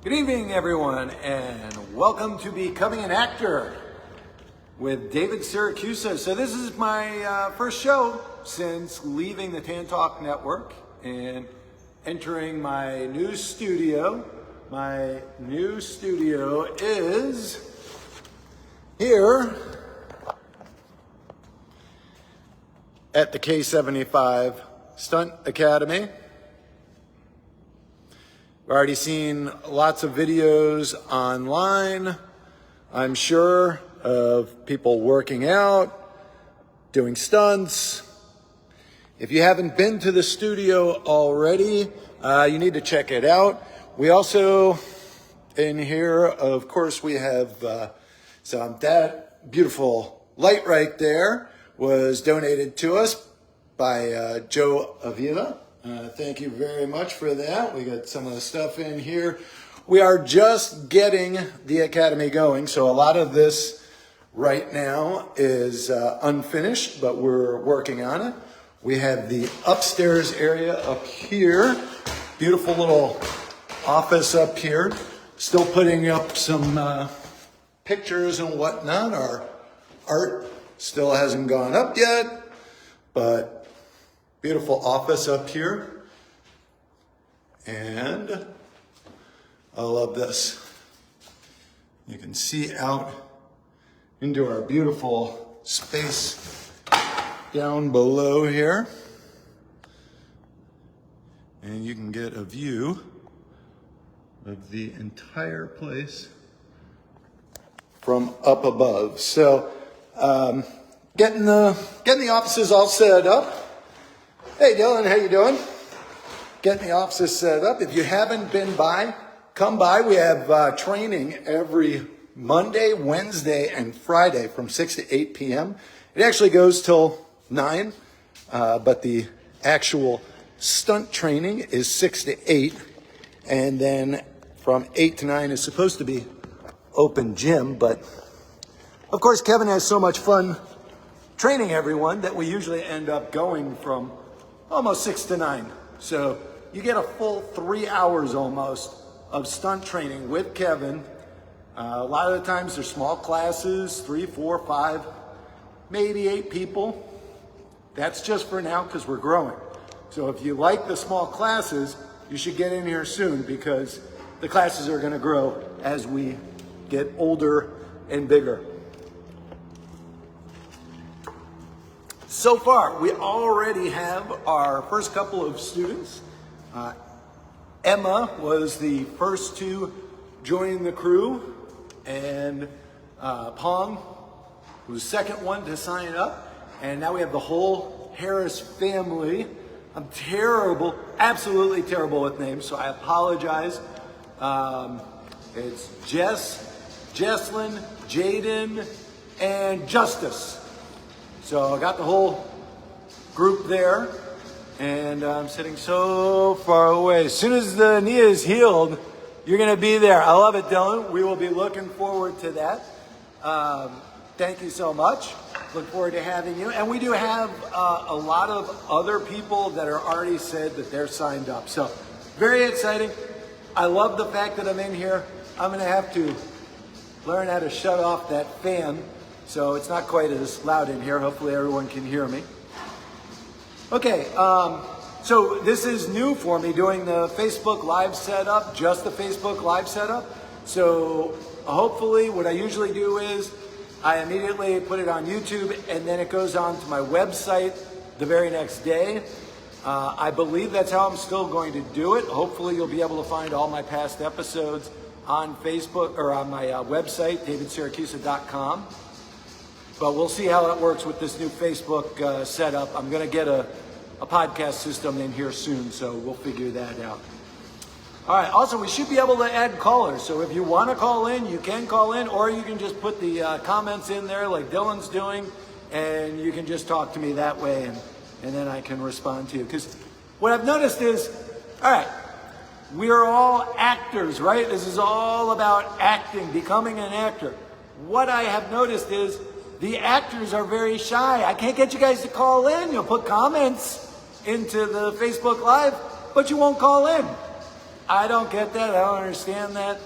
Good evening, everyone, and welcome to Becoming an Actor with David Siracusa. So this is my first show since leaving the Tan Talk Network and entering my new studio. My new studio is here at the K75 Stunt Academy. We've already seen lots of videos online, I'm sure, of people working out, doing stunts. If you haven't been to the studio already, you need to check it out. We also, in here, of course, we have that beautiful light right there was donated to us by Joe Avila. Thank you very much for that. We got some of the stuff in here. We are just getting the Academy going, so a lot of this right now is unfinished, but we're working on it. We have the upstairs area up here. Beautiful little office up here. Still putting up some pictures and whatnot. Our art still hasn't gone up yet, but beautiful office up here. And I love this. You can see out into our beautiful space down below here. And you can get a view of the entire place from up above. So getting the offices all set up. Hey Dylan, how you doing? Getting the offices set up. If you haven't been by, come by. We have training every Monday, Wednesday, and Friday from 6 to 8 p.m. It actually goes till 9, but the actual stunt training is 6 to 8. And then from 8 to 9 is supposed to be open gym. But of course, Kevin has so much fun training everyone that we usually end up going from almost 6 to 9. So you get a full 3 hours almost of stunt training with Kevin. A lot of the times they're small classes, 3, 4, 5, maybe 8 people. That's just for now because we're growing. So if you like the small classes, you should get in here soon because the classes are going to grow as we get older and bigger. So far, we already have our first couple of students. Emma was the first to join the crew, and Pong was the second one to sign up. And now we have the whole Harris family. I'm terrible, absolutely terrible with names, so I apologize. It's Jess, Jesslyn, Jaden, and Justice. So I got the whole group there, and I'm sitting so far away. As soon as the knee is healed, you're going to be there. I love it, Dylan. We will be looking forward to that. Thank you so much. Look forward to having you. And we do have a lot of other people that are already said that they're signed up. So very exciting. I love the fact that I'm in here. I'm going to have to learn how to shut off that fan so it's not quite as loud in here. Hopefully everyone can hear me. Okay, so this is new for me, doing the Facebook Live setup, just the Facebook Live setup. So hopefully what I usually do is I immediately put it on YouTube and then it goes on to my website the very next day. I believe that's how I'm still going to do it. Hopefully you'll be able to find all my past episodes on Facebook or on my website, davidsiracusa.com. But we'll see how it works with this new Facebook setup. I'm going to get a podcast system in here soon, so we'll figure that out. All right, also, we should be able to add callers. So if you want to call in, you can call in, or you can just put the comments in there like Dylan's doing, and you can just talk to me that way, and then I can respond to you. Because what I've noticed is, all right, we are all actors, right? This is all about acting, becoming an actor. What I have noticed is the actors are very shy. I can't get you guys to call in. You'll put comments into the Facebook Live, but you won't call in. I don't get that. I don't understand that.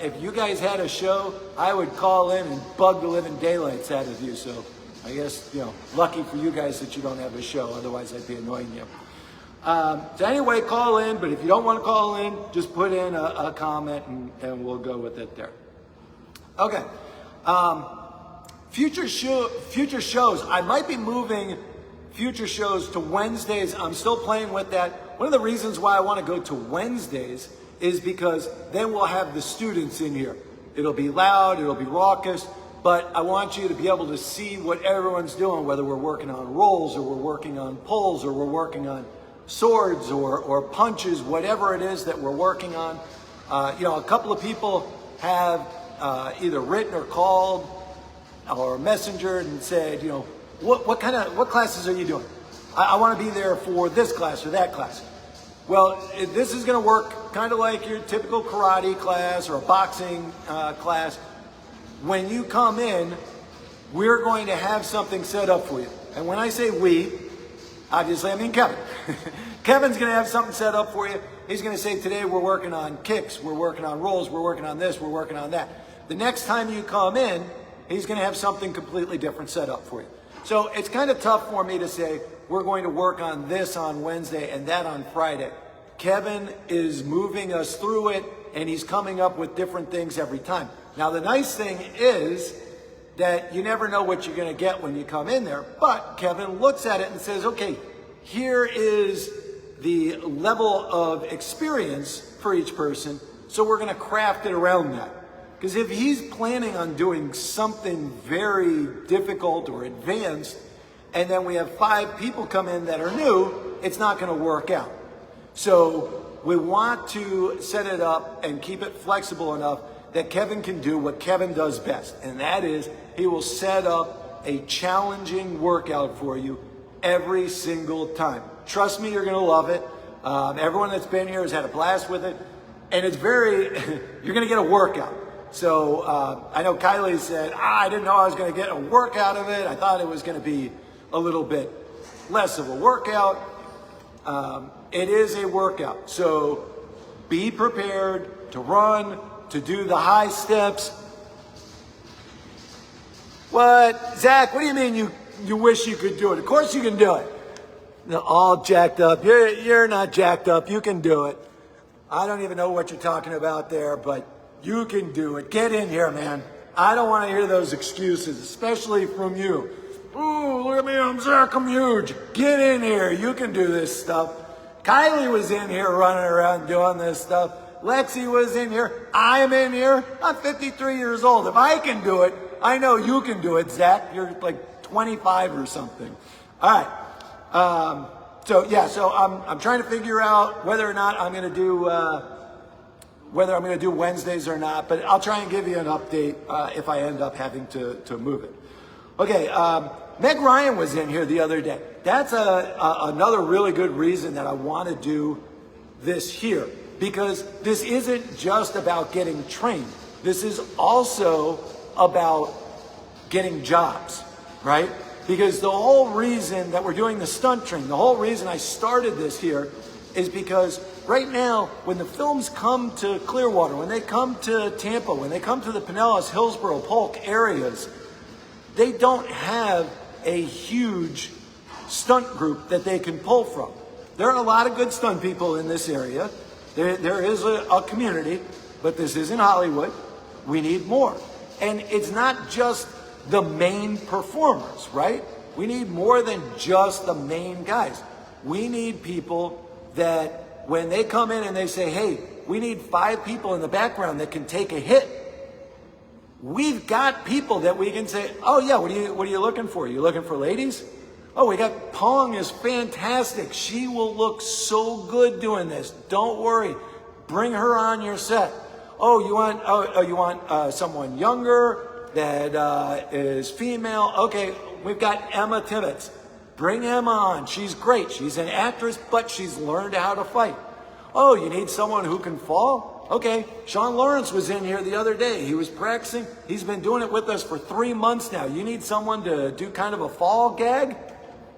If you guys had a show, I would call in and bug the living daylights out of you. So I guess, lucky for you guys that you don't have a show. Otherwise, I'd be annoying you. So anyway, call in. But if you don't want to call in, just put in a comment and we'll go with it there. Okay. Future shows. I might be moving future shows to Wednesdays. I'm still playing with that. One of the reasons why I want to go to Wednesdays is because then we'll have the students in here. It'll be loud, it'll be raucous, but I want you to be able to see what everyone's doing, whether we're working on rolls or we're working on pulls or we're working on swords or punches, whatever it is that we're working on. A couple of people have either written or called or messengered and said, what classes are you doing? I want to be there for this class or that class. Well, this is going to work kind of like your typical karate class or a boxing class. When you come in, we're going to have something set up for you. And when I say we, obviously I mean Kevin. Kevin's going to have something set up for you. He's going to say, today we're working on kicks, we're working on rolls, we're working on this, we're working on that. The next time you come in, he's going to have something completely different set up for you. So it's kind of tough for me to say, we're going to work on this on Wednesday and that on Friday. Kevin is moving us through it, and he's coming up with different things every time. Now, the nice thing is that you never know what you're going to get when you come in there, but Kevin looks at it and says, okay, here is the level of experience for each person, so we're going to craft it around that. Because if he's planning on doing something very difficult or advanced, and then we have 5 people come in that are new, it's not going to work out. So we want to set it up and keep it flexible enough that Kevin can do what Kevin does best. And that is, he will set up a challenging workout for you every single time. Trust me, you're going to love it. Everyone that's been here has had a blast with it. And it's you're going to get a workout. So I know Kylie said, I didn't know I was going to get a workout of it. I thought it was going to be a little bit less of a workout. It is a workout. So be prepared to run, to do the high steps. What? Zach, what do you mean you wish you could do it? Of course you can do it. They're all jacked up. You're not jacked up. You can do it. I don't even know what you're talking about there, but you can do it. Get in here, man. I don't want to hear those excuses, especially from you. Ooh, look at me, I'm Zach, I'm huge. Get in here. You can do this stuff. Kylie was in here running around doing this stuff. Lexi was in here. I'm in here. I'm 53 years old. If I can do it, I know you can do it, Zach. You're like 25 or something. All right. So I'm trying to figure out whether or not I'm going to do Wednesdays or not, but I'll try and give you an update if I end up having to move it. Okay, Meg Ryan was in here the other day. That's another really good reason that I want to do this here, because this isn't just about getting trained. This is also about getting jobs, right? Because the whole reason that we're doing the stunt training, the whole reason I started this here is because right now, when the films come to Clearwater, when they come to Tampa, when they come to the Pinellas, Hillsborough, Polk areas, they don't have a huge stunt group that they can pull from. There are a lot of good stunt people in this area. There is a community, but this isn't Hollywood. We need more. And it's not just the main performers, right? We need more than just the main guys. We need people that when they come in and they say, hey, we need 5 people in the background that can take a hit. We've got people that we can say, oh yeah, what are you looking for? You looking for ladies? Oh, we got Pong is fantastic. She will look so good doing this. Don't worry. Bring her on your set. Oh, you want someone younger that is female? Okay, we've got Emma Tibbetts. Bring Emma on. She's great. She's an actress, but she's learned how to fight. Oh, you need someone who can fall? Okay, Sean Lawrence was in here the other day. He was practicing. He's been doing it with us for 3 months now. You need someone to do kind of a fall gag?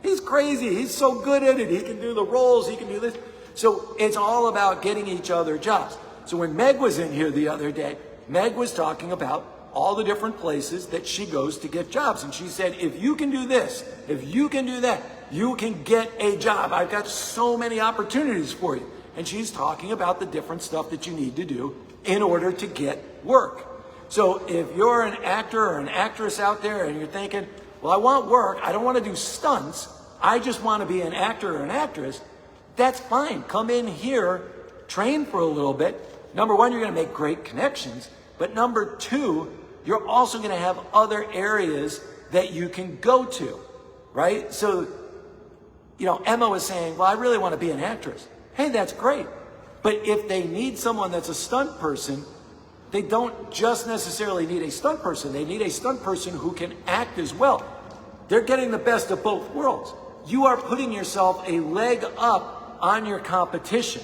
He's crazy. He's so good at it. He can do the rolls. He can do this. So it's all about getting each other jobs. So when Meg was in here the other day, Meg was talking about all the different places that she goes to get jobs. And she said, if you can do this, if you can do that, you can get a job. I've got so many opportunities for you. And she's talking about the different stuff that you need to do in order to get work. So if you're an actor or an actress out there and you're thinking, well, I want work, I don't want to do stunts, I just want to be an actor or an actress, that's fine. Come in here, train for a little bit. Number one, you're going to make great connections. But number two, you're also going to have other areas that you can go to, right? So, Emma was saying, well, I really want to be an actress. Hey, that's great. But if they need someone that's a stunt person, they don't just necessarily need a stunt person. They need a stunt person who can act as well. They're getting the best of both worlds. You are putting yourself a leg up on your competition.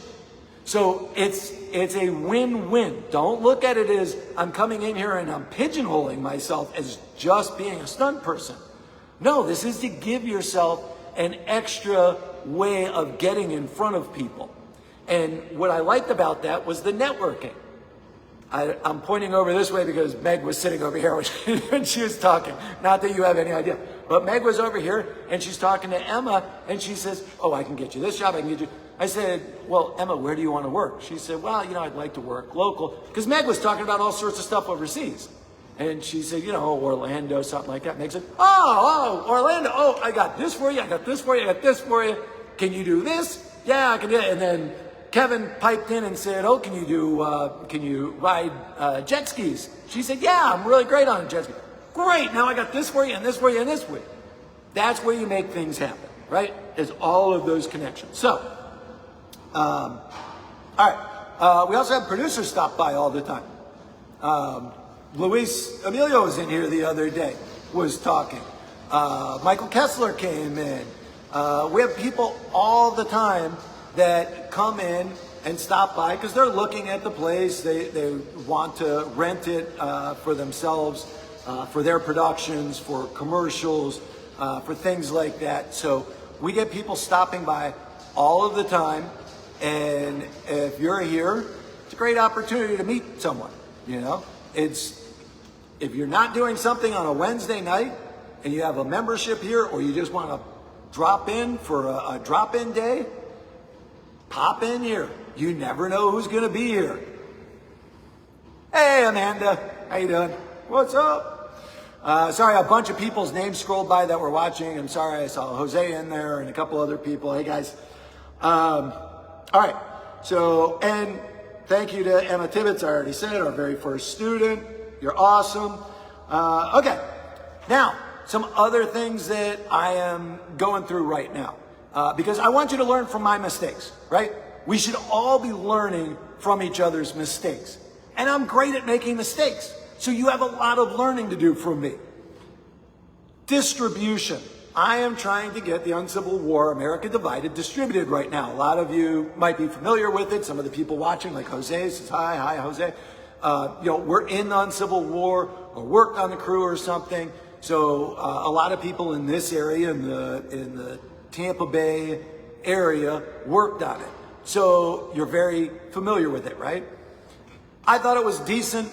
So it's a win-win. Don't look at it as I'm coming in here and I'm pigeonholing myself as just being a stunt person. No, this is to give yourself an extra way of getting in front of people. And what I liked about that was the networking. I'm pointing over this way because Meg was sitting over here when she was talking. Not that you have any idea. But Meg was over here and she's talking to Emma and she says, oh, I can get you this job, I can get you. I said, well, Emma, where do you want to work? She said, well, I'd like to work local. Because Meg was talking about all sorts of stuff overseas. And she said, Orlando, something like that. Meg said, oh, Orlando. Oh, I got this for you. I got this for you. I got this for you. Can you do this? Yeah, I can do it. And then Kevin piped in and said, oh, can you ride jet skis? She said, yeah, I'm really great on a jet ski. Great. Now I got this for you and this for you and this for you. That's where you make things happen, right? Is all of those connections. So, all right. We also have producers stop by all the time. Luis Emilio was in here the other day, was talking. Michael Kessler came in. We have people all the time that come in and stop by because they're looking at the place. They want to rent it for themselves, for their productions, for commercials, for things like that. So we get people stopping by all of the time. And if you're here, it's a great opportunity to meet someone. If you're not doing something on a Wednesday night and you have a membership here, or you just want to drop in for a drop-in day, pop in here. You never know who's going to be here. Hey, Amanda. How you doing? What's up? Sorry, a bunch of people's names scrolled by that were watching. I'm sorry, I saw Jose in there and a couple other people. Hey, guys. All right. So, and thank you to Emma Tibbetts, I already said, our very first student. You're awesome. Okay. Now, some other things that I am going through right now. Because I want you to learn from my mistakes, right? We should all be learning from each other's mistakes. And I'm great at making mistakes. So you have a lot of learning to do from me. Distribution. I am trying to get the Uncivil War, America Divided distributed right now. A lot of you might be familiar with it. Some of the people watching, like Jose, says, hi, Jose. We're in the Uncivil War or worked on the crew or something. So a lot of people in this area, in the Tampa Bay area, worked on it. So you're very familiar with it, right? I thought it was a decent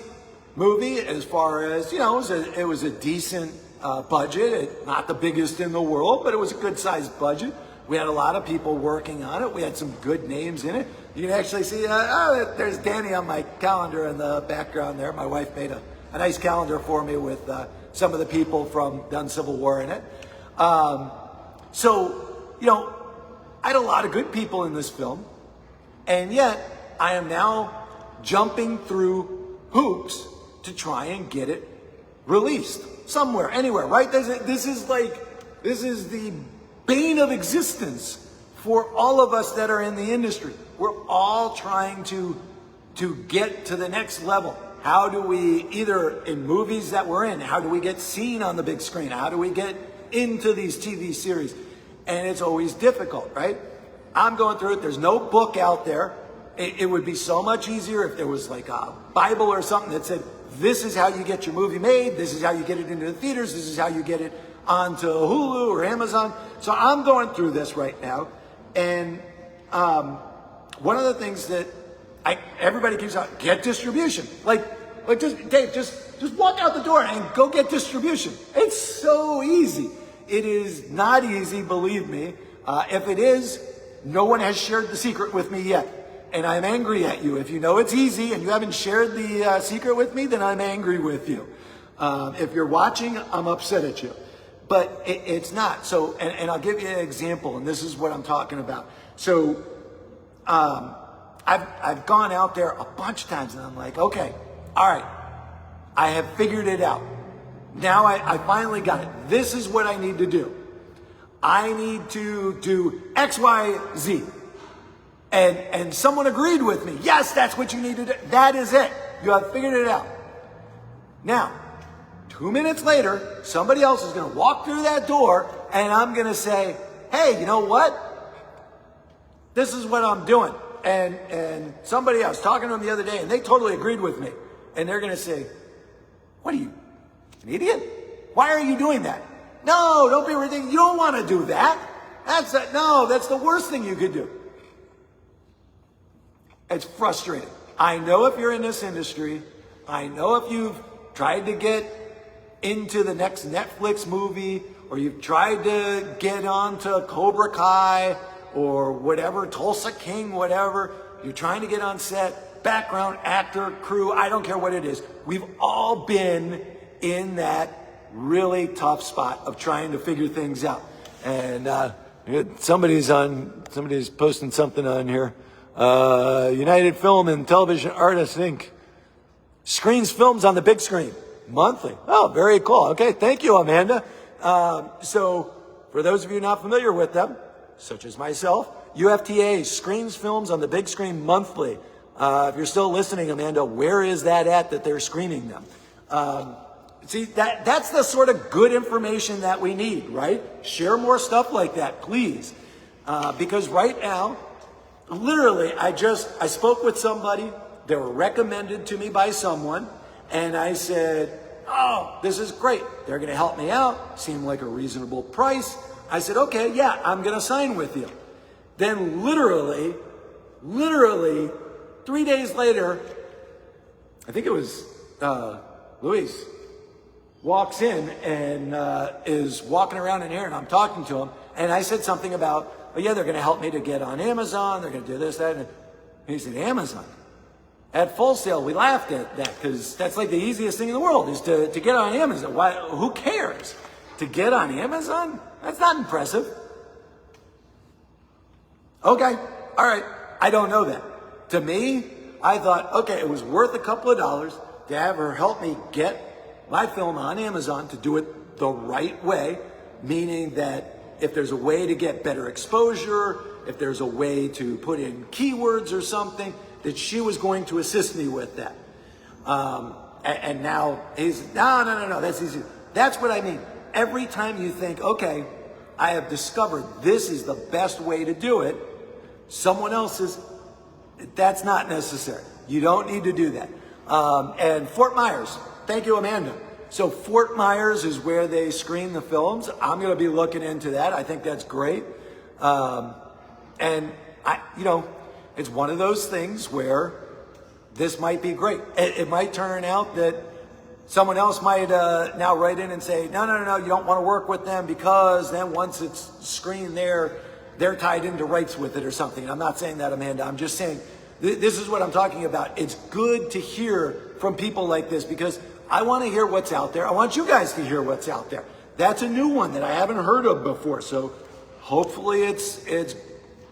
movie as far as, it was a decent budget. Not the biggest in the world, but it was a good sized budget. We had a lot of people working on it. We had some good names in it. You can actually see, there's Danny on my calendar in the background there. My wife made a nice calendar for me with some of the people from the Uncivil War in it. I had a lot of good people in this film. And yet, I am now jumping through hoops to try and get it released somewhere, anywhere, right? This is the bane of existence for all of us that are in the industry. We're all trying to get to the next level. How do we, either in movies that we're in, how do we get seen on the big screen? How do we get into these TV series? And it's always difficult, right? I'm going through it. There's no book out there. It would be so much easier if there was like a Bible or something that said, this is how you get your movie made. This is how you get it into the theaters. This is how you get it onto Hulu or Amazon. So I'm going through this right now. And one of the things that everybody keeps out, get distribution. Like just Dave, just walk out the door and go get distribution. It's so easy. It is not easy, believe me. If it is, no one has shared the secret with me yet. And I'm angry at you. If you know it's easy and you haven't shared the secret with me, then I'm angry with you. If you're watching, I'm upset at you. But it's not. So, and I'll give you an example, and this is what I'm talking about. So, I've gone out there a bunch of times, and I'm like, okay, all right, I have figured it out. Now I finally got it. This is what I need to do. I need to do X, Y, Z. And someone agreed with me. Yes, that's what you need to do. That is it. You have figured it out. Now, 2 minutes later, somebody else is going to walk through that door, and I'm going to say, hey, you know what? This is what I'm doing. And somebody else, talking to them the other day, and they totally agreed with me. And they're going to say, what are you, an idiot? Why are you doing that? No, don't be ridiculous. You don't want to do that. That's the worst thing you could do. It's frustrating. I know if you're in this industry, I know if you've tried to get into the next Netflix movie, or you've tried to get onto Cobra Kai, or whatever, Tulsa King, whatever, you're trying to get on set, background, actor, crew, I don't care what it is. We've all been in that really tough spot of trying to figure things out. And somebody's posting something on here. United Film and Television Artists Inc. screens films on the big screen monthly. Oh, very cool. Okay, thank you, Amanda. So for those of you not familiar with them, such as myself, UFTA screens films on the big screen monthly. If you're still listening, Amanda, where is that they're screening them? See, that's the sort of good information that we need, right? Share more stuff like that, please. Because right now, literally, I spoke with somebody. They were recommended to me by someone. And I said, oh, this is great. They're going to help me out. Seemed like a reasonable price. I said, okay, yeah, I'm going to sign with you. Then literally 3 days later, I think it was Luis, walks in and is walking around in here, and I'm talking to him. And I said something about, oh yeah, they're going to help me to get on Amazon. They're going to do this, that. And he said, Amazon? At Full Sail, we laughed at that because that's like the easiest thing in the world is to get on Amazon. Why? Who cares? To get on Amazon? That's not impressive. Okay, all right, I don't know that. To me, I thought, okay, it was worth a couple of dollars to have her help me get my film on Amazon, to do it the right way, meaning that if there's a way to get better exposure, if there's a way to put in keywords or something, that she was going to assist me with that. And now he's, no, that's easy. That's what I mean. Every time you think, okay, I have discovered this is the best way to do it, someone else is, that's not necessary. You don't need to do that. And Fort Myers, thank you, Amanda. So Fort Myers is where they screen the films. I'm going to be looking into that. I think that's great. And it's one of those things where this might be great. It might turn out that someone else might now write in and say, no, you don't want to work with them because then once it's screened there, they're tied into rights with it or something. I'm not saying that, Amanda. I'm just saying this is what I'm talking about. It's good to hear from people like this because I want to hear what's out there. I want you guys to hear what's out there. That's a new one that I haven't heard of before. So hopefully it's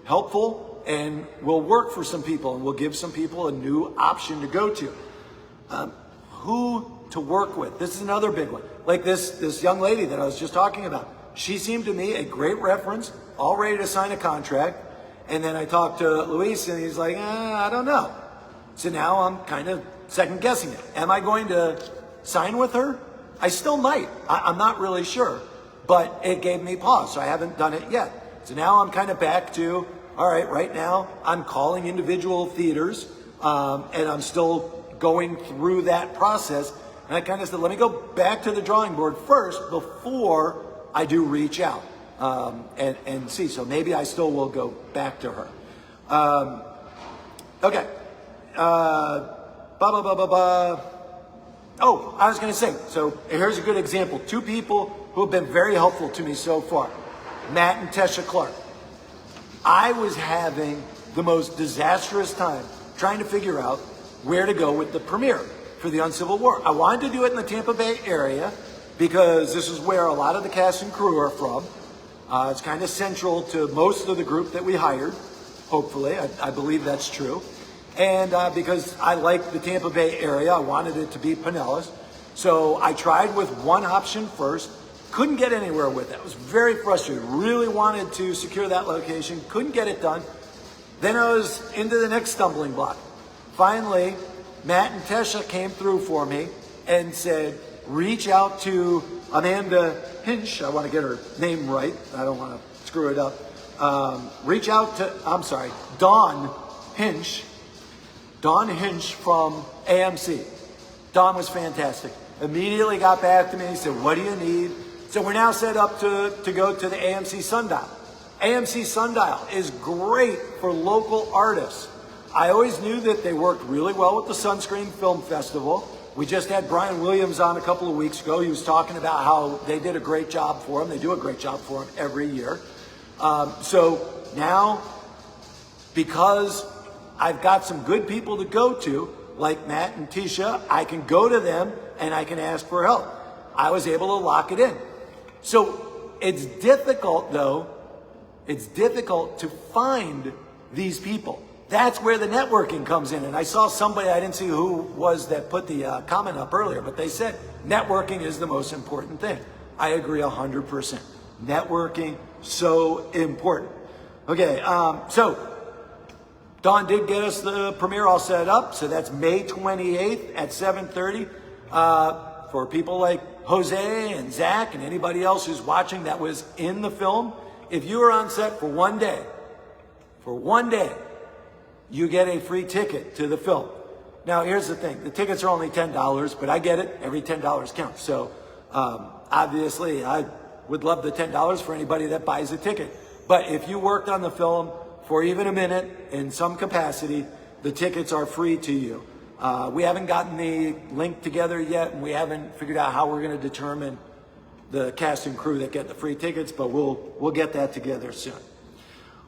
helpful and will work for some people and will give some people a new option to go to. Who to work with. This is another big one. Like this young lady that I was just talking about. She seemed to me a great reference, all ready to sign a contract. And then I talked to Luis and he's like, I don't know. So now I'm kind of second guessing it. Am I going to sign with her? I still might. I'm not really sure. But it gave me pause, so I haven't done it yet. So now I'm kind of back to, all right now I'm calling individual theaters and I'm still going through that process. And I kind of said, let me go back to the drawing board first before I do reach out and see. So maybe I still will go back to her. Okay. Oh, I was going to say, so here's a good example. Two people who have been very helpful to me so far. Matt and Tesha Clark. I was having the most disastrous time trying to figure out where to go with the premiere for the Uncivil War. I wanted to do it in the Tampa Bay area because this is where a lot of the cast and crew are from. It's kind of central to most of the group that we hired, hopefully. I believe that's true. And because I like the Tampa Bay area, I wanted it to be Pinellas. So I tried with one option first. Couldn't get anywhere with it. I was very frustrated. Really wanted to secure that location. Couldn't get it done. Then I was into the next stumbling block. Finally, Matt and Tesha came through for me and said, reach out to Amanda Hinch. I want to get her name right. I don't want to screw it up. Reach out to, Dawn Hinch. Dawn Hinch from AMC. Dawn was fantastic. Immediately got back to me and said, what do you need? So we're now set up to go to the AMC Sundial. AMC Sundial is great for local artists. I always knew that they worked really well with the Sunscreen Film Festival. We just had Brian Williams on a couple of weeks ago. He was talking about how they did a great job for him. They do a great job for him every year. So now, because I've got some good people to go to, like Matt and Tisha, I can go to them and I can ask for help. I was able to lock it in. So it's difficult, though. It's difficult to find these people. That's where the networking comes in. And I saw somebody, I didn't see who was that put the comment up earlier, but they said networking is the most important thing. I agree 100%. Networking, so important. Okay, so Dawn did get us the premiere all set up. So that's May 28th at 7:30. For people like Jose and Zach and anybody else who's watching that was in the film, if you were on set for one day, you get a free ticket to the film. Now, here's the thing. The tickets are only $10, but I get it. Every $10 counts. So, obviously, I would love the $10 for anybody that buys a ticket. But if you worked on the film for even a minute in some capacity, the tickets are free to you. We haven't gotten the link together yet, and we haven't figured out how we're going to determine the cast and crew that get the free tickets, but we'll get that together soon.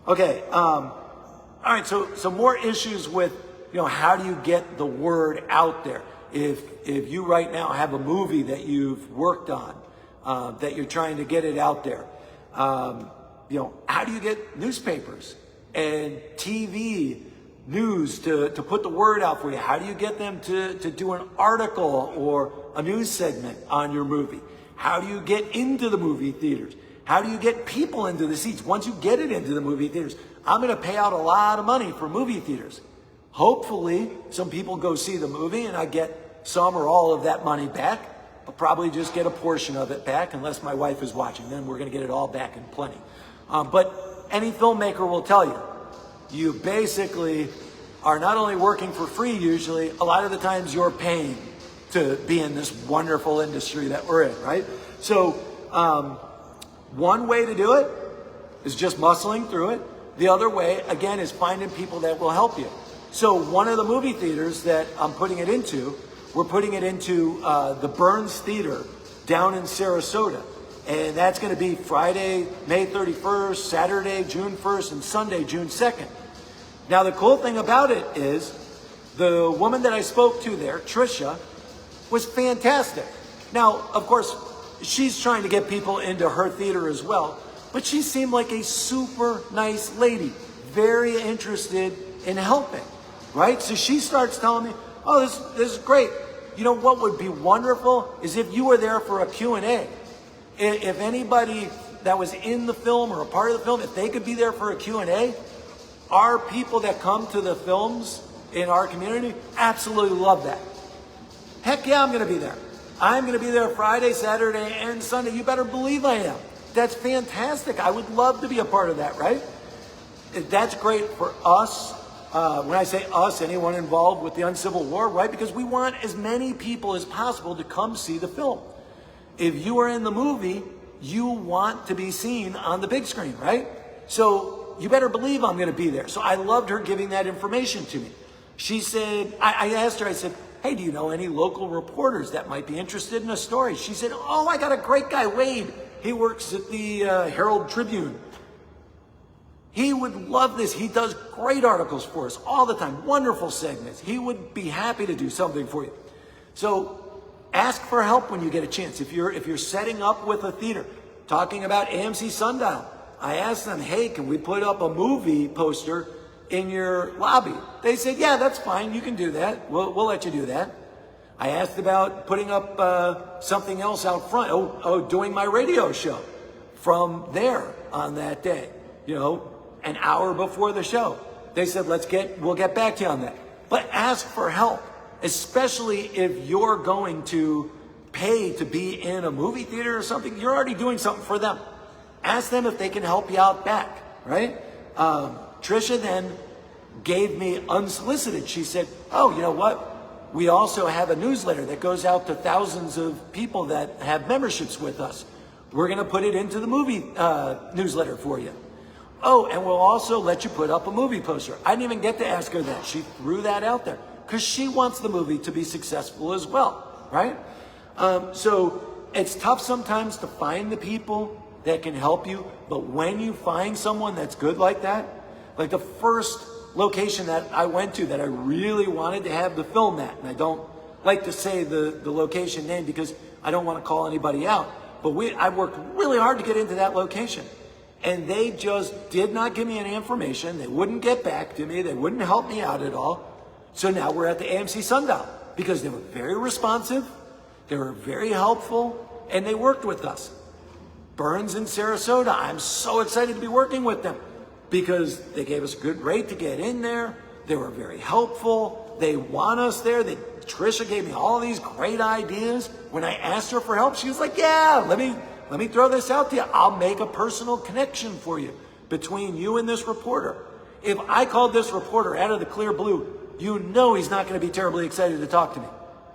Okay, all right, so more issues with, how do you get the word out there? If you right now have a movie that you've worked on, that you're trying to get it out there, how do you get newspapers and TV news to put the word out for you? How do you get them to do an article or a news segment on your movie? How do you get into the movie theaters? How do you get people into the seats? Once you get it into the movie theaters, I'm going to pay out a lot of money for movie theaters. Hopefully, some people go see the movie and I get some or all of that money back. I'll probably just get a portion of it back unless my wife is watching. Then we're going to get it all back in plenty. But any filmmaker will tell you, you basically are not only working for free usually, a lot of the times you're paying to be in this wonderful industry that we're in, right? So one way to do it is just muscling through it. The other way, again, is finding people that will help you. So one of the movie theaters that I'm putting it into, we're putting it into the Burns Theater down in Sarasota. And that's going to be Friday, May 31st, Saturday, June 1st, and Sunday, June 2nd. Now, the cool thing about it is the woman that I spoke to there, Trisha, was fantastic. Now, of course, she's trying to get people into her theater as well, but she seemed like a super nice lady, very interested in helping, right? So she starts telling me, oh, this is great. You know what would be wonderful is if you were there for a Q&A. If anybody that was in the film or a part of the film, if they could be there for a Q&A, our people that come to the films in our community absolutely love that. Heck yeah, I'm going to be there. I'm going to be there Friday, Saturday, and Sunday. You better believe I am. That's fantastic. I would love to be a part of that, right? That's great for us. When I say us, anyone involved with the Uncivil War, right? Because we want as many people as possible to come see the film. If you are in the movie, you want to be seen on the big screen, right? So you better believe I'm going to be there. So I loved her giving that information to me. She said, I asked her, I said, hey, do you know any local reporters that might be interested in a story? She said, oh, I got a great guy, Wade. He works at the Herald Tribune. He would love this. He does great articles for us all the time, wonderful segments. He would be happy to do something for you. So ask for help when you get a chance. If you're setting up with a theater, talking about AMC Sundial, I asked them, hey, can we put up a movie poster in your lobby? They said, yeah, that's fine. You can do that. We'll let you do that. I asked about putting up something else out front. Doing my radio show from there on that day, an hour before the show. They said, we'll get back to you on that. But ask for help, especially if you're going to pay to be in a movie theater or something. You're already doing something for them. Ask them if they can help you out back, right? Trisha then gave me unsolicited. She said, oh, you know what? We also have a newsletter that goes out to thousands of people that have memberships with us. We're going to put it into the movie newsletter for you. Oh, and we'll also let you put up a movie poster. I didn't even get to ask her that. She threw that out there because she wants the movie to be successful as well, right? So it's tough sometimes to find the people that can help you, but when you find someone that's good like that, like the first location that I went to that I really wanted to have the film at, and I don't like to say the location name because I don't want to call anybody out, but I worked really hard to get into that location, and they just did not give me any information. They wouldn't get back to me. They wouldn't help me out at all. So now we're at the AMC Sundial because they were very responsive, they were very helpful, and they worked with us. Burns in Sarasota, I'm so excited to be working with them because they gave us a good rate to get in there. They were very helpful. They want us there. Trisha gave me all these great ideas. When I asked her for help, she was like, yeah, let me throw this out to you. I'll make a personal connection for you between you and this reporter. If I called this reporter out of the clear blue, he's not going to be terribly excited to talk to me.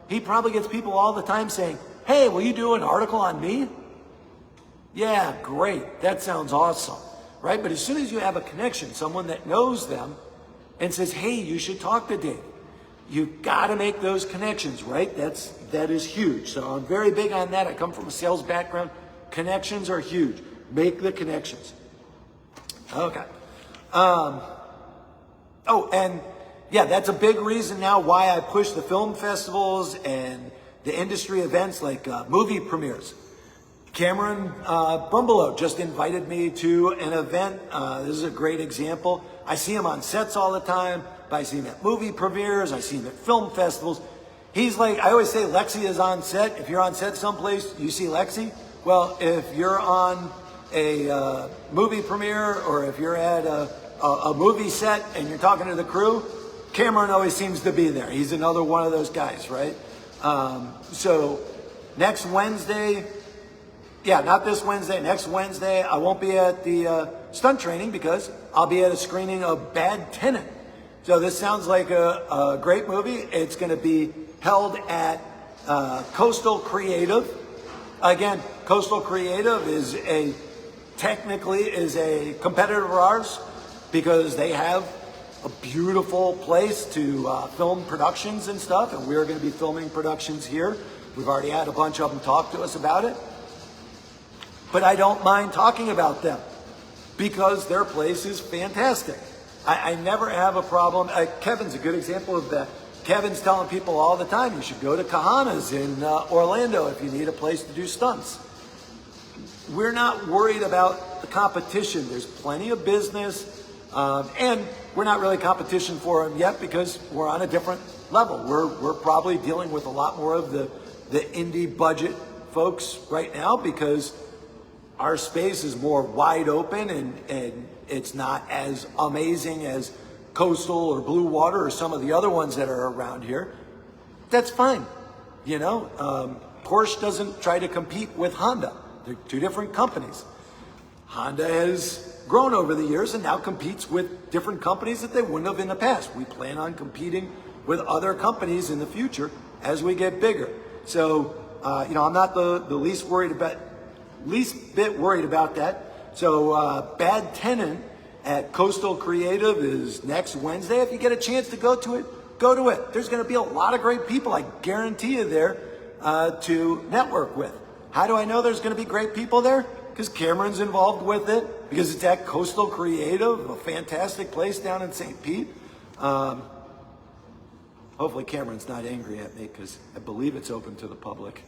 He probably gets people all the time saying, hey, will you do an article on me? Yeah, great. That sounds awesome, right? But as soon as you have a connection, someone that knows them and says, hey, you should talk to Dave, you've got to make those connections, right? That is huge. So I'm very big on that. I come from a sales background. Connections are huge. Make the connections. Okay. And yeah, that's a big reason now why I push the film festivals and the industry events like movie premieres. Cameron Brumbelow just invited me to an event. This is a great example. I see him on sets all the time, but I see him at movie premieres. I see him at film festivals. He's like, I always say Lexi is on set. If you're on set someplace, you see Lexi. Well, if you're on a movie premiere or if you're at a movie set and you're talking to the crew, Cameron always seems to be there. He's another one of those guys, right? So next Wednesday, not this Wednesday, next Wednesday, I won't be at the stunt training because I'll be at a screening of Bad Tenant. So this sounds like a great movie. It's going to be held at Coastal Creative. Again, Coastal Creative is technically a competitor of ours because they have a beautiful place to film productions and stuff, and we're going to be filming productions here. We've already had a bunch of them talk to us about it. But I don't mind talking about them because their place is fantastic. I never have a problem. Kevin's a good example of that. Kevin's telling people all the time, you should go to Kahana's in Orlando if you need a place to do stunts. We're not worried about the competition. There's plenty of business, and we're not really competition for them yet because we're on a different level. We're probably dealing with a lot more of the indie budget folks right now because our space is more wide open and it's not as amazing as Coastal or Blue Water or some of the other ones that are around here. That's fine. Porsche doesn't try to compete with Honda. They're two different companies. Honda has grown over the years and now competes with different companies that they wouldn't have in the past. We plan on competing with other companies in the future as we get bigger. So, I'm not the least bit worried about that. So Bad Tenant at Coastal Creative is next Wednesday. If you get a chance to go to it, go to it. There's going to be a lot of great people, I guarantee you, there to network with. How do I know there's going to be great people there? Because Cameron's involved with it, because it's at Coastal Creative, a fantastic place down in St. Pete. Hopefully Cameron's not angry at me, because I believe it's open to the public.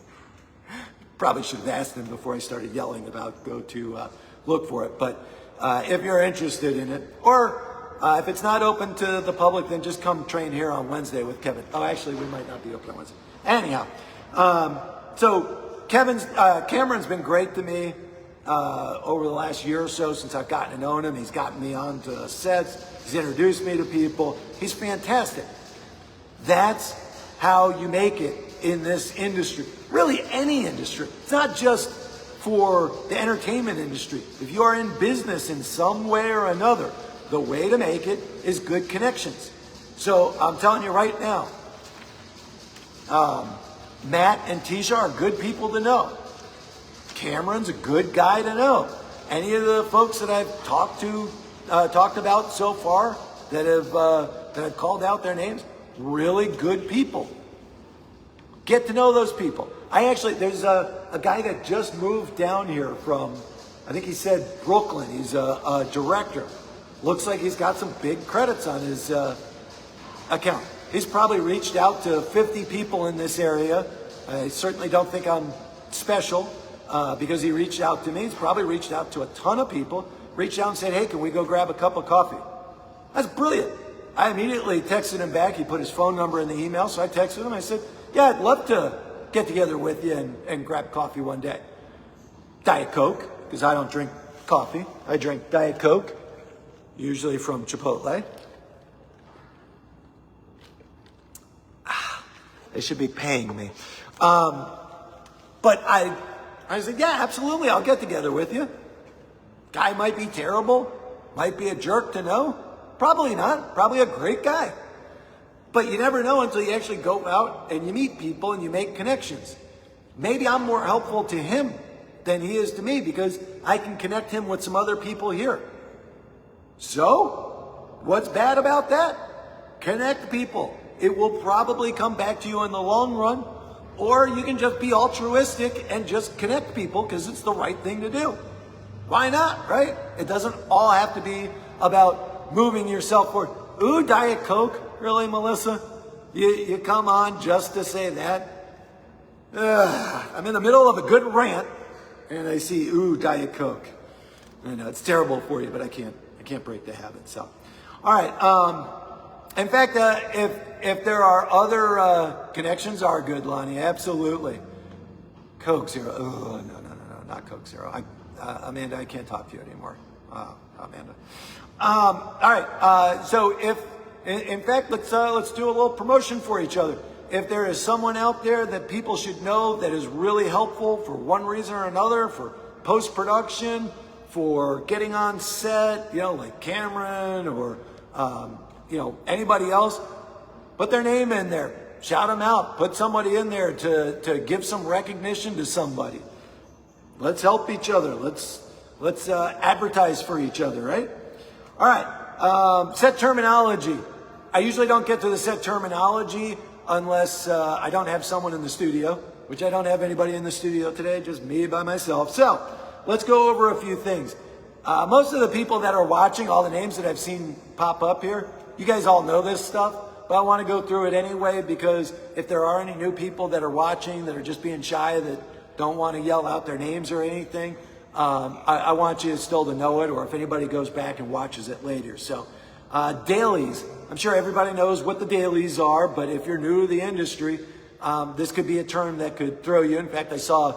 Probably should have asked him before I started yelling about go to look for it. But if you're interested in it, or if it's not open to the public, then just come train here on Wednesday with Kevin. Oh, actually, we might not be open on Wednesday. Anyhow, so Cameron's been great to me over the last year or so since I've gotten to know him. He's gotten me onto sets. He's introduced me to people. He's fantastic. That's how you make it in this industry. Really, any industry. It's not just for the entertainment industry. If you are in business in some way or another, the way to make it is good connections. So I'm telling you right now, Matt and Tisha are good people to know. Cameron's a good guy to know. Any of the folks that I've talked about so far that have called out their names, really good people. Get to know those people. There's a guy that just moved down here from, I think he said Brooklyn. He's a director. Looks like he's got some big credits on his account. He's probably reached out to 50 people in this area. I certainly don't think I'm special because he reached out to me. He's probably reached out to a ton of people. Reached out and said, hey, can we go grab a cup of coffee? That's brilliant. I immediately texted him back. He put his phone number in the email. So I texted him. I said, yeah, I'd love to get together with you and grab coffee one day. Diet Coke, because I don't drink coffee. I drink Diet Coke, usually from Chipotle. They should be paying me. But I said, yeah, absolutely, I'll get together with you. Guy might be terrible, might be a jerk to know. Probably not, probably a great guy. But you never know until you actually go out and you meet people and you make connections. Maybe I'm more helpful to him than he is to me because I can connect him with some other people here. So, what's bad about that? Connect people. It will probably come back to you in the long run, or you can just be altruistic and just connect people because it's the right thing to do. Why not, right? It doesn't all have to be about moving yourself forward. Ooh, Diet Coke. Really, Melissa? You come on just to say that? I'm in the middle of a good rant, and I see, ooh, Diet Coke. I know, it's terrible for you, but I can't break the habit, so. All right, in fact, if there are other connections are good, Lonnie, absolutely. Coke Zero, oh, no, not Coke Zero. Amanda, I can't talk to you anymore. Amanda. All right, so in fact, let's do a little promotion for each other. If there is someone out there that people should know that is really helpful for one reason or another, for post-production, for getting on set, like Cameron or, anybody else, put their name in there. Shout them out. Put somebody in there to give some recognition to somebody. Let's help each other. Let's advertise for each other, right? All right, set terminology. I usually don't get to the set terminology unless I don't have someone in the studio, which I don't have anybody in the studio today, just me by myself. So let's go over a few things. Most of the people that are watching, all the names that I've seen pop up here, you guys all know this stuff, but I want to go through it anyway because if there are any new people that are watching that are just being shy, that don't want to yell out their names or anything, I want you still to know it, or if anybody goes back and watches it later. So dailies. I'm sure everybody knows what the dailies are, but if you're new to the industry, this could be a term that could throw you. In fact, I saw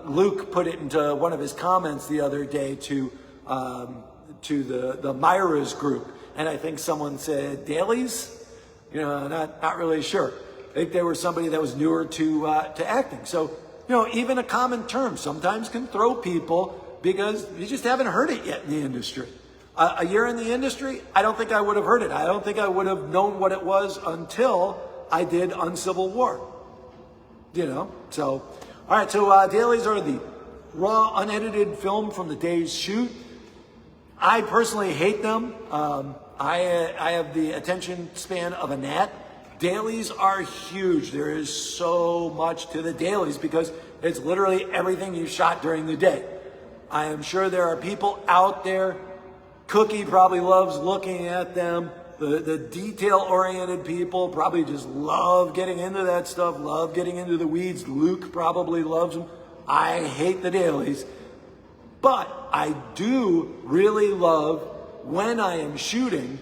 Luke put it into one of his comments the other day to the Myra's group, and I think someone said dailies. Not really sure. I think they were somebody that was newer to acting. So even a common term sometimes can throw people because you just haven't heard it yet in the industry. A year in the industry, I don't think I would have heard it. I don't think I would have known what it was until I did Uncivil War. So, all right, so dailies are the raw, unedited film from the day's shoot. I personally hate them. I have the attention span of a gnat. Dailies are huge. There is so much to the dailies because it's literally everything you shot during the day. I am sure there are people out there. Cookie probably loves looking at them. The detail-oriented people probably just love getting into that stuff, love getting into the weeds. Luke probably loves them. I hate the dailies. But I do really love, when I am shooting,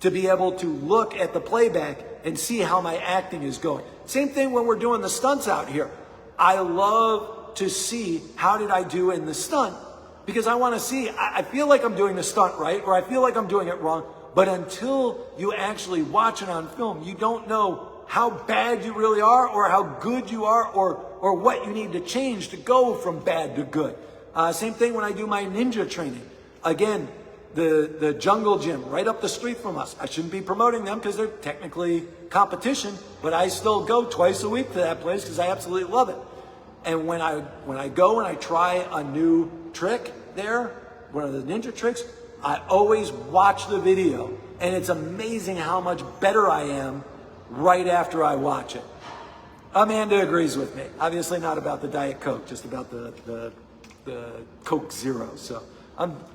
to be able to look at the playback and see how my acting is going. Same thing when we're doing the stunts out here. I love to see how did I do in the stunt, because I want to see, I feel like I'm doing the stunt right, or I feel like I'm doing it wrong, but until you actually watch it on film, you don't know how bad you really are, or how good you are, or what you need to change to go from bad to good. Same thing when I do my ninja training. Again, the jungle gym right up the street from us. I shouldn't be promoting them because they're technically competition, but I still go twice a week to that place because I absolutely love it. And when I go and I try a new trick there, one of the ninja tricks, I always watch the video, and it's amazing how much better I am right after I watch it. Amanda agrees with me. Obviously not about the Diet Coke, just about the Coke Zero. So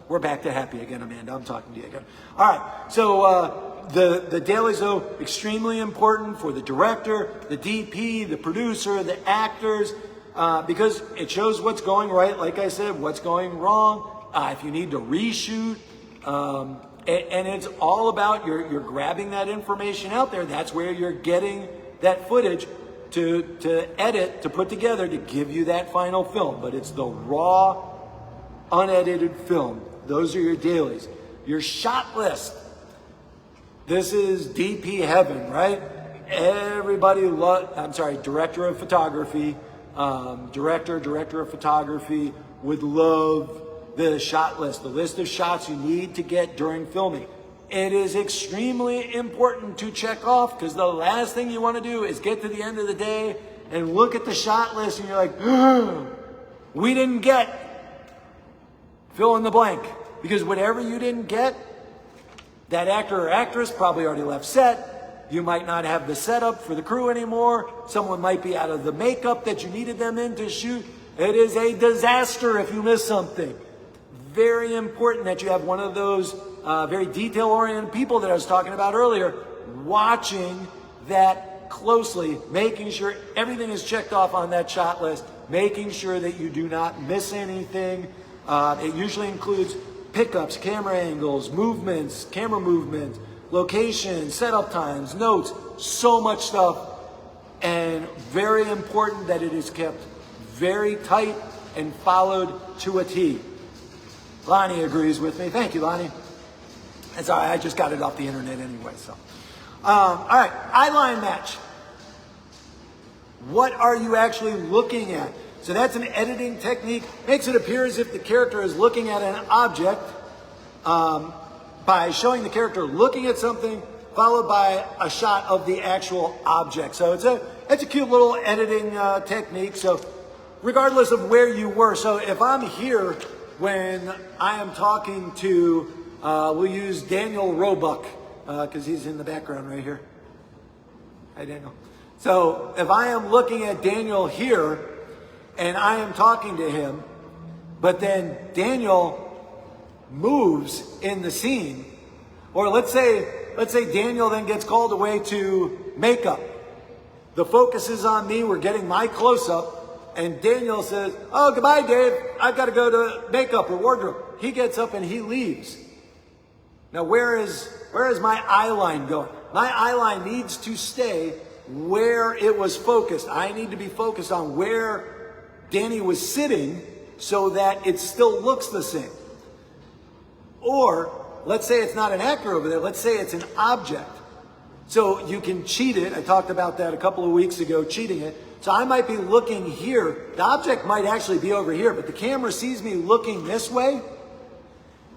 we're back to happy again, Amanda. I'm talking to you again. All right. So the dailies, though, extremely important for the director, the DP, the producer, the actors, because it shows what's going right. Like I said, what's going wrong. If you need to reshoot, and it's all about you're grabbing that information out there. That's where you're getting that footage to edit, to put together, to give you that final film. But it's the raw, unedited film. Those are your dailies. Your shot list. This is DP heaven, right? Everybody director of photography, director of photography would love the shot list, the list of shots you need to get during filming. It is extremely important to check off, because the last thing you want to do is get to the end of the day and look at the shot list and you're like, we didn't get fill in the blank. Because whatever you didn't get, that actor or actress probably already left set. You might not have the setup for the crew anymore. Someone might be out of the makeup that you needed them in to shoot. It is a disaster if you miss something. Very important that you have one of those very detail-oriented people that I was talking about earlier, watching that closely, making sure everything is checked off on that shot list, making sure that you do not miss anything. It usually includes pickups, camera angles, movements, camera movement, location, setup times, notes, so much stuff. And very important that it is kept very tight and followed to a T. Lonnie agrees with me. Thank you, Lonnie. It's all right. I just got it off the internet anyway. So, all right. Eyeline match. What are you actually looking at? So that's an editing technique. Makes it appear as if the character is looking at an object by showing the character looking at something, followed by a shot of the actual object. So it's a cute little editing technique. So regardless of where you were, so if I'm here when I am talking to, we'll use Daniel Roebuck, because he's in the background right here. Hi, Daniel. So if I am looking at Daniel here, and I am talking to him, but then Daniel moves in the scene, or let's say Daniel then gets called away to makeup. The focus is on me, we're getting my close-up, and Daniel says, oh, goodbye, Dave. I've got to go to makeup or wardrobe. He gets up and he leaves. Now, where is my eye line going? My eye line needs to stay where it was focused. I need to be focused on where Danny was sitting so that it still looks the same. Or, let's say it's not an actor over there. Let's say it's an object. So you can cheat it. I talked about that a couple of weeks ago, cheating it. So I might be looking here. The object might actually be over here, but the camera sees me looking this way.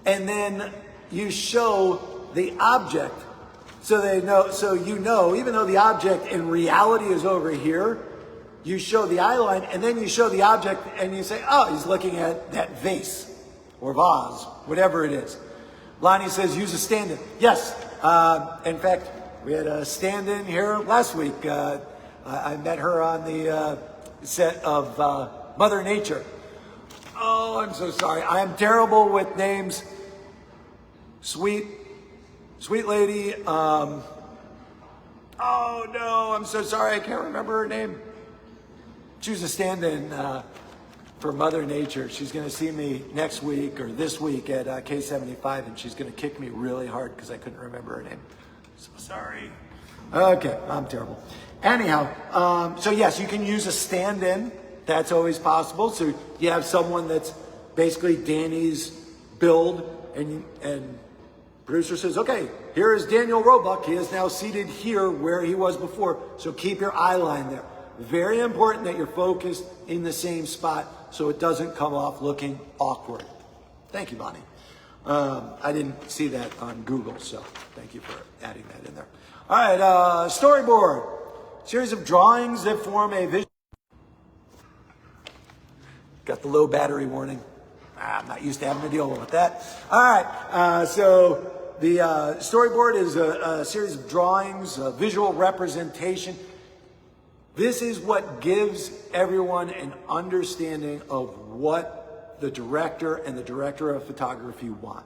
And then you show the object so they know, so you know, even though the object in reality is over here, you show the eye line, and then you show the object and you say, oh, he's looking at that vase or vase, whatever it is. Lonnie says use a stand-in. Yes. In fact, we had a stand-in here last week. I met her on the set of Mother Nature. Oh, I'm so sorry. I am terrible with names. Sweet lady. Oh no, I'm so sorry. I can't remember her name. She was a stand-in for Mother Nature. She's going to see me next week or this week at K75, and she's going to kick me really hard because I couldn't remember her name. So sorry. Okay, I'm terrible. Anyhow, so yes, you can use a stand-in. That's always possible. So you have someone that's basically Danny's build, and producer says, okay, here is Daniel Roebuck. He is now seated here where he was before. So keep your eye line there. Very important that you're focused in the same spot so it doesn't come off looking awkward. Thank you, Bonnie. I didn't see that on Google, so thank you for adding that in there. All right, storyboard. Series of drawings that form a vision. Got the low battery warning. I'm not used to having to deal with that. All right, so the storyboard is a series of drawings, a visual representation. This is what gives everyone an understanding of what the director and the director of photography want.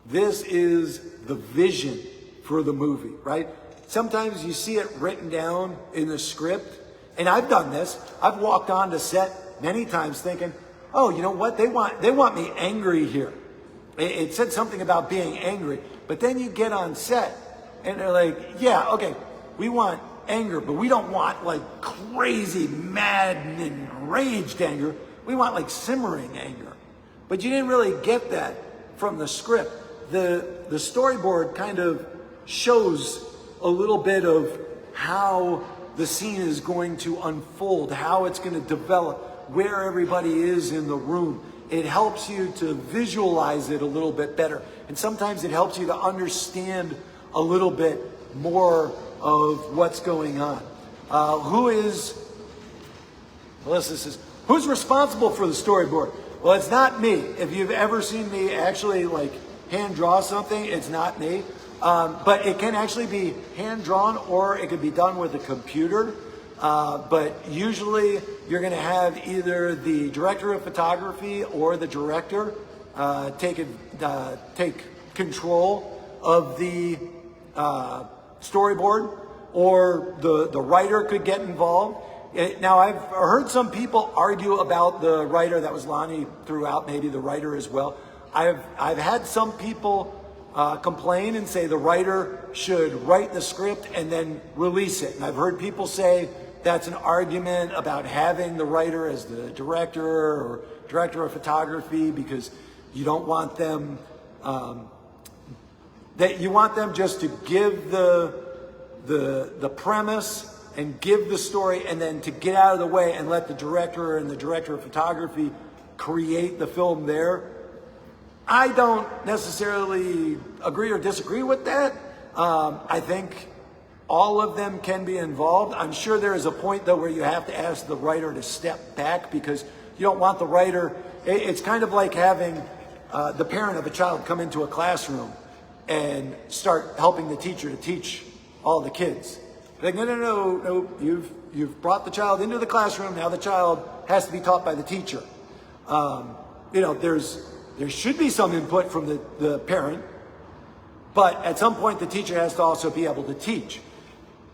This is the vision for the movie, right? Sometimes you see it written down in the script, and I've done this. I've walked on to set many times thinking, oh, you know what? They want me angry here. It said something about being angry, but then you get on set and they're like, yeah, okay, we want anger, but we don't want like crazy, mad, and enraged anger. We want like simmering anger. But you didn't really get that from the script. The storyboard kind of shows a little bit of how the scene is going to unfold, how it's going to develop, where everybody is in the room. It helps you to visualize it a little bit better. And sometimes it helps you to understand a little bit more of what's going on. Melissa says, who's responsible for the storyboard? Well, it's not me. If you've ever seen me actually like hand draw something, it's not me. But it can actually be hand drawn or it could be done with a computer. But usually you're going to have either the director of photography or the director take control of the storyboard, or the writer could get involved. Now, I've heard some people argue about the writer. That was Lonnie throughout, maybe the writer as well. I've had some people complain and say the writer should write the script and then release it. And I've heard people say that's an argument about having the writer as the director or director of photography because you don't want them, that you want them just to give the premise and give the story and then to get out of the way and let the director and the director of photography create the film there. I don't necessarily agree or disagree with that. I think all of them can be involved. I'm sure there is a point though where you have to ask the writer to step back because you don't want the writer. It's kind of like having the parent of a child come into a classroom and start helping the teacher to teach all the kids. Like, no, you've brought the child into the classroom. Now the child has to be taught by the teacher. There should be some input from the parent, but at some point the teacher has to also be able to teach.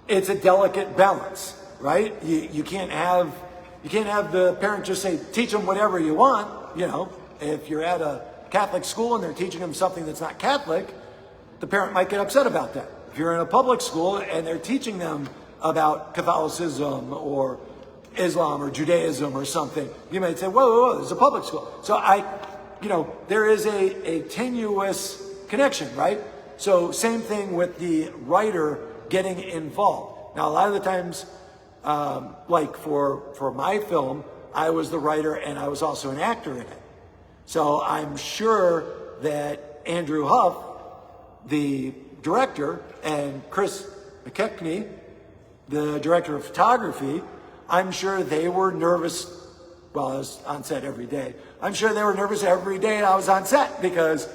It's a delicate balance, right? You can't have the parent just say, teach them whatever you want. If you're at a Catholic school and they're teaching them something that's not Catholic, the parent might get upset about that. If you're in a public school and they're teaching them about Catholicism or Islam or Judaism or something, you might say, whoa, this is a public school. So there is a tenuous connection, right? So same thing with the writer getting involved. Now, a lot of the times, like for my film, I was the writer and I was also an actor in it. So I'm sure that Andrew Huff, the director, and Chris McKechnie, the director of photography, I'm sure they were nervous. Well, I was on set every day. I'm sure they were nervous every day I was on set because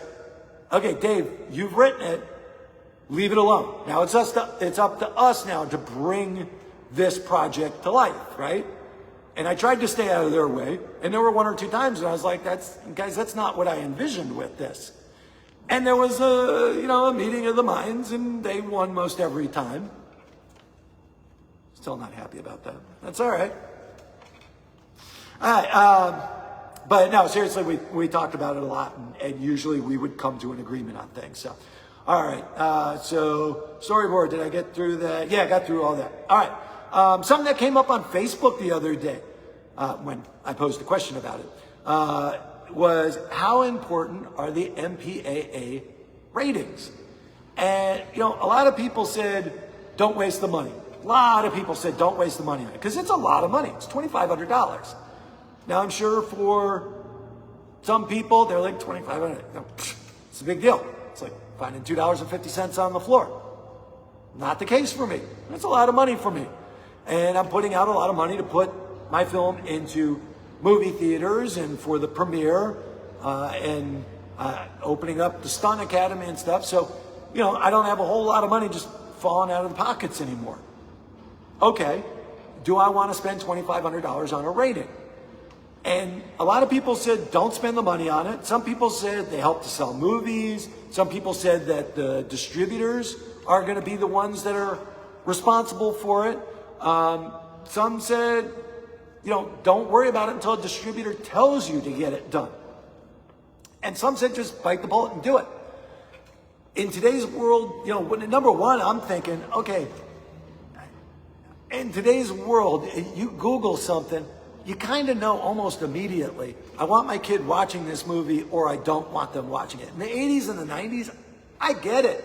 okay, Dave, you've written it, leave it alone. Now it's up to us now to bring this project to life, right? And I tried to stay out of their way, and there were one or two times and I was like, guys, that's not what I envisioned with this. And there was a meeting of the minds, and they won most every time. Still not happy about that. That's all right. All right, but no, seriously, we talked about it a lot, and usually we would come to an agreement on things. So, all right, so storyboard, did I get through that? Yeah, I got through all that. All right, something that came up on Facebook the other day when I posed a question about it was how important are the MPAA ratings? And, a lot of people said, don't waste the money. A lot of people said, don't waste the money on it, because it's a lot of money. It's $2,500. Now, I'm sure for some people, they're like, $2,500. It's a big deal. It's like finding $2.50 on the floor. Not the case for me. That's a lot of money for me. And I'm putting out a lot of money to put my film into movie theaters and for the premiere and opening up the Stunt Academy and stuff. So, I don't have a whole lot of money just falling out of the pockets anymore. Okay, do I want to spend $2,500 on a rating? And a lot of people said, don't spend the money on it. Some people said they help to sell movies. Some people said that the distributors are going to be the ones that are responsible for it. Some said, don't worry about it until a distributor tells you to get it done. And some said, just bite the bullet and do it. In today's world, number one, I'm thinking, okay, in today's world, you Google something, you kind of know almost immediately, I want my kid watching this movie or I don't want them watching it. In the 80s and the 90s, I get it.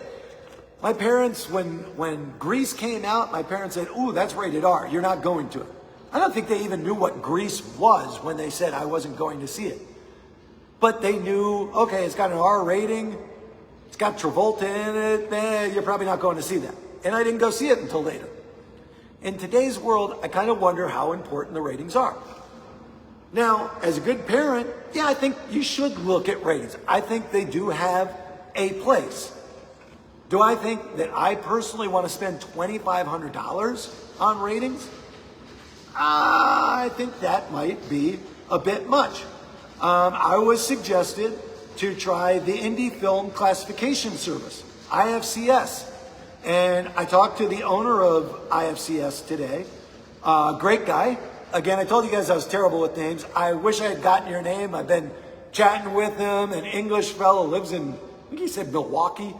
My parents, when Grease came out, my parents said, ooh, that's rated R, you're not going to it. I don't think they even knew what Grease was when they said I wasn't going to see it. But they knew, okay, it's got an R rating, it's got Travolta in it, you're probably not going to see that. And I didn't go see it until later. In today's world, I kind of wonder how important the ratings are. Now, as a good parent, yeah, I think you should look at ratings. I think they do have a place. Do I think that I personally want to spend $2,500 on ratings? I think that might be a bit much. I was suggested to try the Indie Film Classification Service, IFCS. And I talked to the owner of IFCS today. Great guy. Again, I told you guys I was terrible with names. I wish I had gotten your name. I've been chatting with him. An English fellow, lives in, I think he said Milwaukee.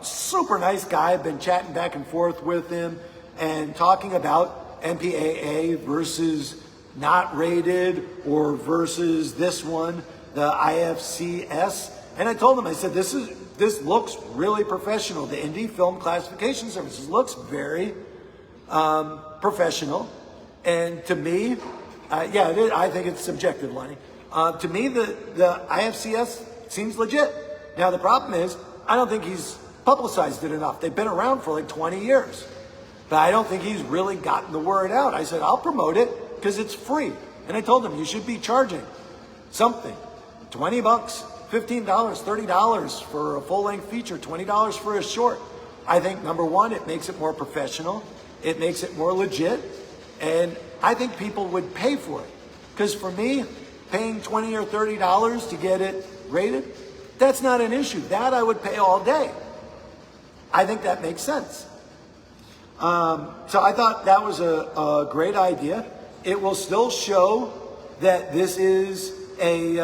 Super nice guy. I've been chatting back and forth with him and talking about MPAA versus not rated or versus this one, the IFCS. And I told him, I said, this looks really professional. The Indie Film Classification Services looks very professional. And to me, I think it's subjective, Lonnie. To me, the IFCS seems legit. Now, the problem is, I don't think he's publicized it enough. They've been around for like 20 years. But I don't think he's really gotten the word out. I said, I'll promote it because it's free. And I told him, you should be charging something. $20, $15, $30 for a full-length feature, $20 for a short. I think, number one, it makes it more professional. It makes it more legit. And I think people would pay for it. Because for me, paying $20 or $30 to get it rated, that's not an issue. That I would pay all day. I think that makes sense. So I thought that was a great idea. It will still show that this is a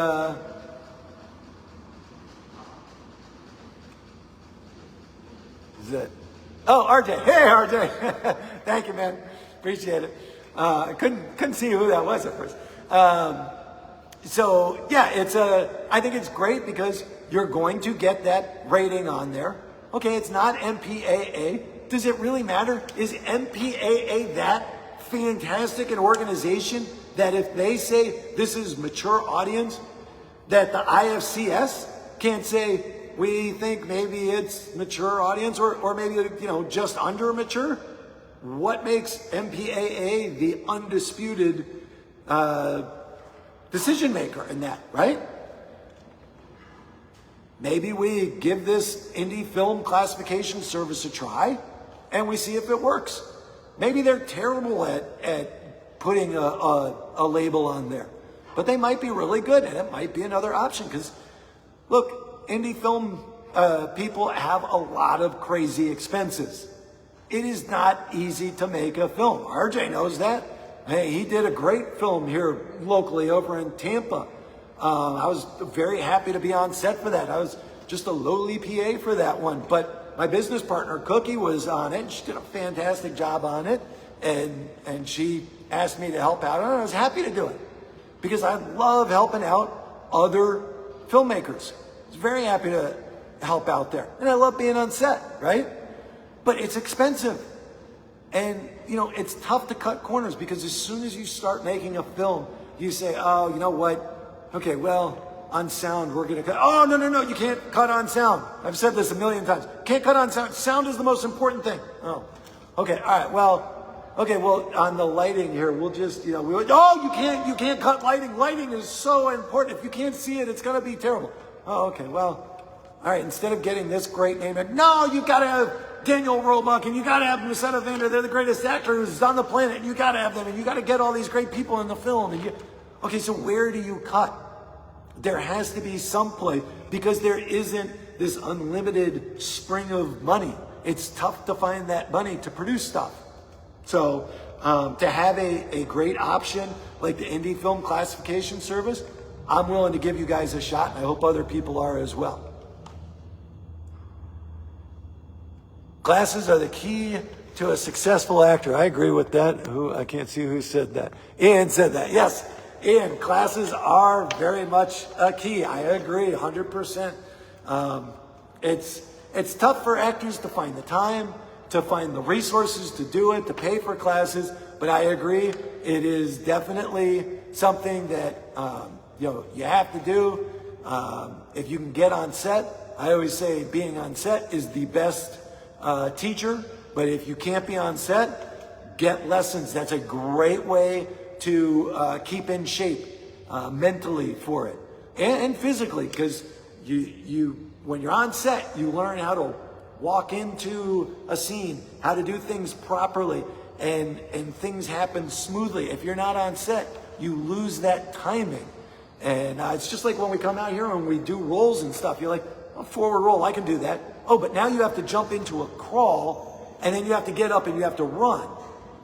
oh, RJ. Hey, RJ. Thank you, man. Appreciate it. I couldn't see who that was at first. So yeah, I think it's great because you're going to get that rating on there. Okay, it's not MPAA. Does it really matter? Is MPAA that fantastic an organization that if they say this is mature audience, that the IFCS can't say we think maybe it's mature audience or maybe just under mature? What makes MPAA the undisputed decision maker in that, right? maybe we give this indie film classification service a try and we see if it works. Maybe they're terrible at putting a label on there, but they might be really good, and it might be another option. Because look, indie film people have a lot of crazy expenses. It is not easy to make a film. RJ knows that. Hey, he did a great film here locally over in Tampa. I was very happy to be on set for that. I was just a lowly PA for that one, but my business partner Cookie was on it, and she did a fantastic job on it, and she asked me to help out, and I was happy to do it because I love helping out other filmmakers. I was very happy to help out there, and I love being on set, right? But it's expensive, and you know, it's tough to cut corners, because as soon as you start making a film, you say, oh, you know what? Okay, well, on sound, we're gonna cut. Oh, no, you can't cut on sound. I've said this a million times. Can't cut on sound. Sound is the most important thing. Oh, okay, all right, well, on the lighting here, we'll just, you know, you can't cut lighting. Lighting is so important. If you can't see it, it's gonna be terrible. Oh, okay, well, all right, instead of getting this great name, no, you've gotta have Daniel Roebuck, and you got to have Musetta Vander. They're the greatest actor who's on the planet, and you got to have them, and you got to get all these great people in the film. Okay, so where do you cut? There has to be some place, because there isn't this unlimited spring of money. It's tough to find that money to produce stuff. So to have a great option like the Indie Film Classification Service, I'm willing to give you guys a shot, and I hope other people are as well. Classes are the key to a successful actor. I agree with that. I can't see who said that. Ian said that. Yes, Ian, classes are very much a key. I agree 100%. It's tough for actors to find the time, to find the resources to do it, to pay for classes, but I agree it is definitely something that you have to do. If you can get on set, I always say being on set is the best teacher, but if you can't be on set, get lessons. That's a great way to keep in shape mentally for it and physically, because when you're on set, you learn how to walk into a scene, how to do things properly, and things happen smoothly. If you're not on set, you lose that timing. And it's just like when we come out here and we do rolls and stuff. You're like, a forward roll, I can do that. Oh, but now you have to jump into a crawl, and then you have to get up and you have to run.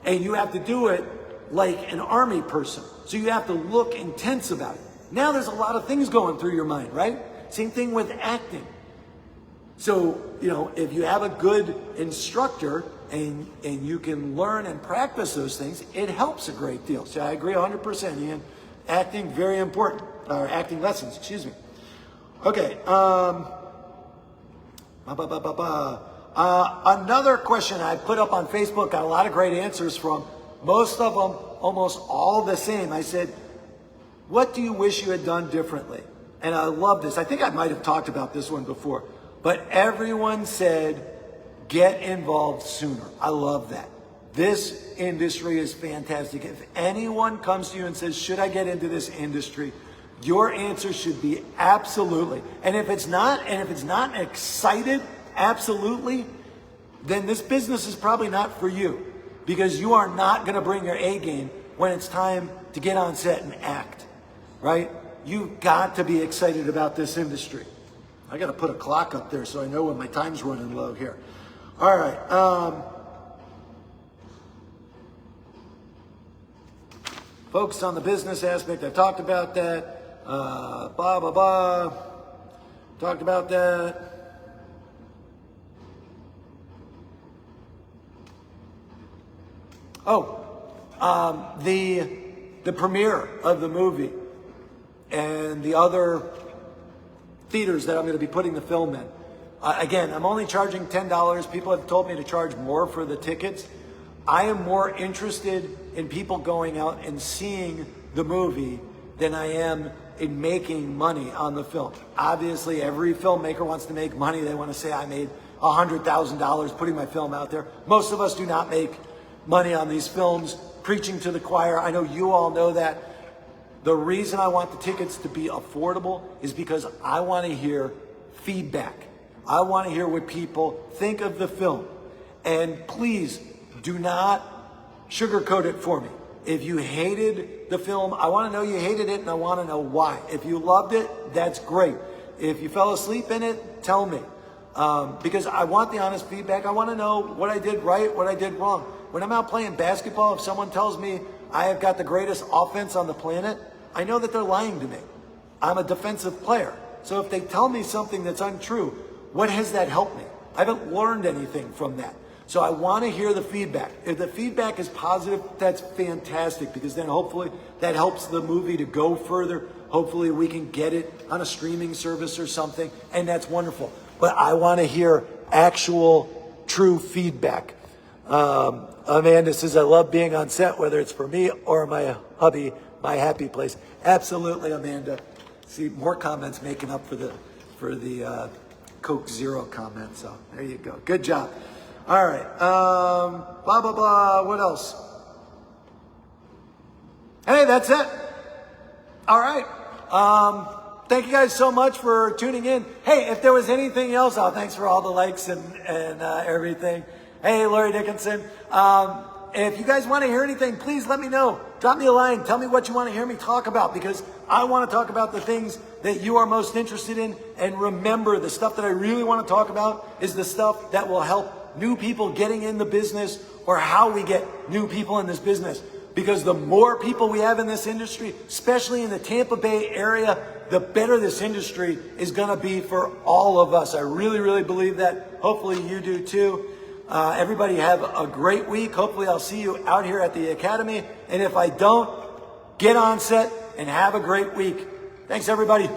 And you have to do it like an army person. So you have to look intense about it. Now there's a lot of things going through your mind, right? Same thing with acting. So, if you have a good instructor and you can learn and practice those things, it helps a great deal. So I agree 100%, Ian. Acting, very important. Or acting lessons, excuse me. Okay, another question I put up on Facebook, got a lot of great answers from. Most of them, almost all the same. I said, what do you wish you had done differently? And I love this. I think I might have talked about this one before. But everyone said, get involved sooner. I love that. This industry is fantastic. If anyone comes to you and says, should I get into this industry? Your answer should be absolutely. And if it's not excited, absolutely, then this business is probably not for you, because you are not going to bring your A game when it's time to get on set and act, right? You've got to be excited about this industry. I got to put a clock up there so I know when my time's running low here. All right. Focus on the business aspect. I talked about that. Talked about that. The premiere of the movie and the other theaters that I'm going to be putting the film in. Again, I'm only charging $10. People have told me to charge more for the tickets. I am more interested in people going out and seeing the movie than I am in making money on the film. Obviously, every filmmaker wants to make money. They want to say, I made $100,000 putting my film out there. Most of us do not make money on these films, preaching to the choir. I know you all know that. The reason I want the tickets to be affordable is because I want to hear feedback. I want to hear what people think of the film. And please do not sugarcoat it for me. If you hated the film, I want to know you hated it and I want to know why. If you loved it, that's great. If you fell asleep in it, tell me. Because I want the honest feedback. I want to know what I did right, what I did wrong. When I'm out playing basketball, if someone tells me I have got the greatest offense on the planet, I know that they're lying to me. I'm a defensive player. So if they tell me something that's untrue, what has that helped me? I haven't learned anything from that. So I want to hear the feedback. If the feedback is positive, that's fantastic, because then hopefully that helps the movie to go further. Hopefully we can get it on a streaming service or something, and that's wonderful. But I want to hear actual, true feedback. Amanda says, I love being on set, whether it's for me or my hubby, my happy place. Absolutely, Amanda. See, more comments making up for the Coke Zero comment. So there you go. Good job. All right. Blah, blah, blah. What else? Hey, that's it. All right. Thank you guys so much for tuning in. Hey, if there was anything else, thanks for all the likes and everything. Hey, Larry Dickinson. If you guys want to hear anything, please let me know. Drop me a line. Tell me what you want to hear me talk about, because I want to talk about the things that you are most interested in. And remember, the stuff that I really want to talk about is the stuff that will help new people getting in the business, or how we get new people in this business. Because the more people we have in this industry, especially in the Tampa Bay area, the better this industry is going to be for all of us. I really, really believe that. Hopefully you do too. Everybody have a great week. Hopefully I'll see you out here at the Academy. And if I don't, get on set and have a great week. Thanks, everybody.